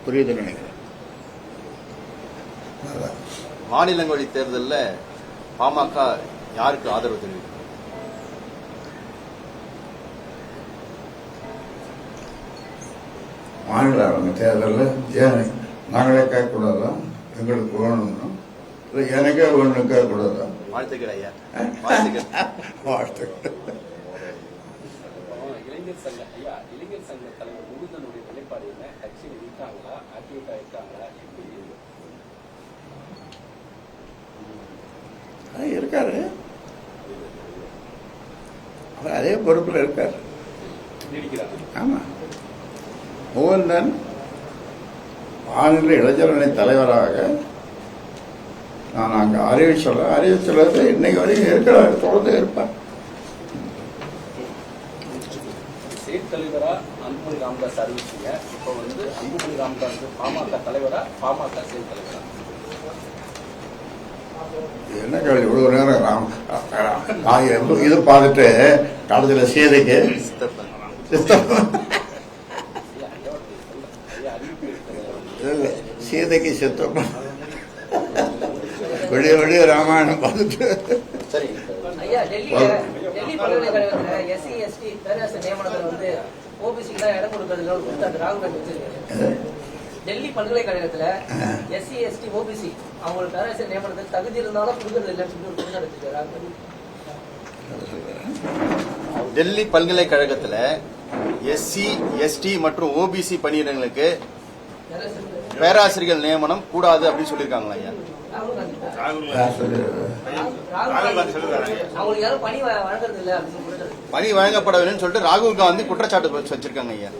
புரியுதுன்னு நினைக்கிறேன். மாநிலங்களவை தேர்தலில் பாமக யாருக்கு ஆதரவு தெரிவிக்கும்? மாநில தேர்தலில் ஏன் நாங்களே கேட்கக்கூடாதா? எங்களுக்கு வேணும்னா இல்லை எனக்கே ஒன்று கேட்கக்கூடாதா? வாழ்த்துக்கள் ஐயா. வாழ்த்துக்கள். இளைஞர் சங்க தலைவர் முகுந்தனுடைய நிலைப்பாடு என்ன? கட்சியில் இருக்காங்களா, ஆக்டிவேட்டா இருக்காங்களா, எப்படி இருக்காரு? அவர் அதே பொறுப்பில் இருக்காரு. ஆமா, முகுந்தன் மாநில இளைஞரணி தலைவராக நான் அங்கே அறிவிச்சுள்ளது இன்னைக்கு வரைக்கும் இருக்கிறார், தொடர்ந்து இருப்பார். ஸ்டேட் தலைவரா அன்புமணி ராமதாஸ் அறிவிச்சீங்க. இப்போ அன்புமணி ராமதாஸ் பாமக தலைவரா, பாமக ஸ்டேட் தலைவரா? என்ன கேள்வி இவ்வளவு நேரம்? இது பார்த்துட்டு காலத்தில் சீதைக்கு சீதைக்கு சித்தப்பா விடிய விடிய ராமாயணம் பார்த்துட்டு டெல்லி பல்கலைக்கழகத்துல எஸ்சி எஸ்டி பேராசிரியர் நியமனத்துல ஓபிசி தான் இடம் கொடுக்கறது ராகுல் காந்தி வச்சிருக்காரு. டெல்லி பல்கலைக்கழகத்துல எஸ்சி எஸ்டி ஓபிசி அவங்களுக்கு பேராசிரியர் நியமனத்துக்கு தகுதி இருந்தாலும் கொடுக்கறது இல்லைன்னு ராகுல். டெல்லி பல்கலைக்கழகத்தில் எஸ்சி எஸ்டி மற்றும் ஓபிசி பணியிடங்களுக்கு பேராசிரியர்கள் நியமனம் கூடாது அப்படின்னு சொல்லியிருக்காங்களா ஐயா? பணி வழங்கப்படவில்லைன்னு சொல்லிட்டு ராகுல் காந்தி குற்றச்சாட்டு வச்சிருக்காங்க ஐயா.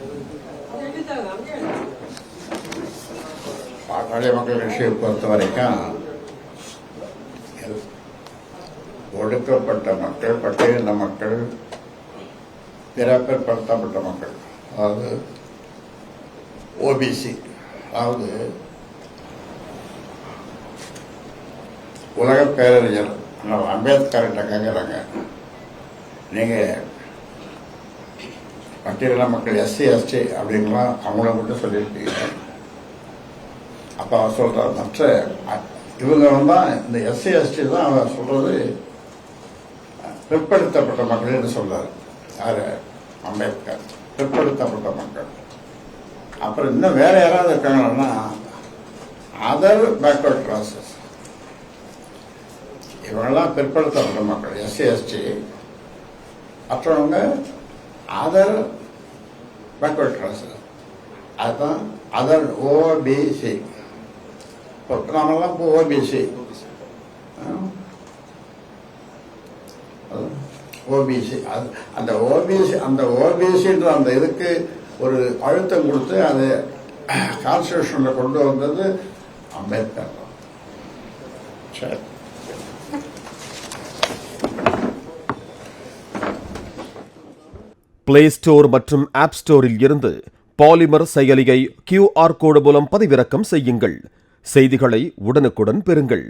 பாட்டாளி மக்கள் கட்சியை பொறுத்த வரைக்கும் ஒடுக்கப்பட்ட மக்கள், பட்டியலின மக்கள், பிறப்பிற்படுத்தப்பட்ட மக்கள், அதாவது ஓபிசி, அதாவது உலக பேரறிஞர் அம்பேத்கர் கிட்ட கேட்கிறாங்க, நீங்க பட்டியலின மக்கள் எஸ்சி எஸ்டி அப்படின்லாம் அவங்கள மட்டும் சொல்லியிருக்கீங்க. அப்ப அவர் சொல்றார், மற்ற இவங்க தான் இந்த எஸ்சி எஸ்டி தான் அவர் சொல்றது பிற்படுத்தப்பட்ட மக்கள்னு சொல்றாரு. யாரு? அம்பேத்கர். பிற்படுத்தப்பட்ட மக்கள். அப்புறம் இன்னும் வேற யாராவது இருக்காங்கன்னா அதர் பேக்வர்ட் கிளாஸஸ், இவங்கெல்லாம் பிற்படுத்தப்பட்ட மக்கள் எஸ்சி எஸ்டி. மற்றவங்க அதர் பேக்வர்ட் கிளாஸஸ், அதுதான் அதர் ஓபிசி. நாமெல்லாம் இப்போ ஓபிசி ஓபிசி அந்த ஓபிசின்ற அந்த இதுக்கு ஒரு அழுத்தம் கொடுத்து அது கான்ஸ்டிடியூஷன்ல கொண்டு வந்தது அம்பேத்கர் தான். சரி, பிளே ஸ்டோர் மற்றும் ஆப் ஸ்டோரில் இருந்து பாலிமர் செயலியை QR கோடு மூலம் பதிவிறக்கம் செய்யுங்கள். செய்திகளை உடனுக்குடன் பெறுங்கள்.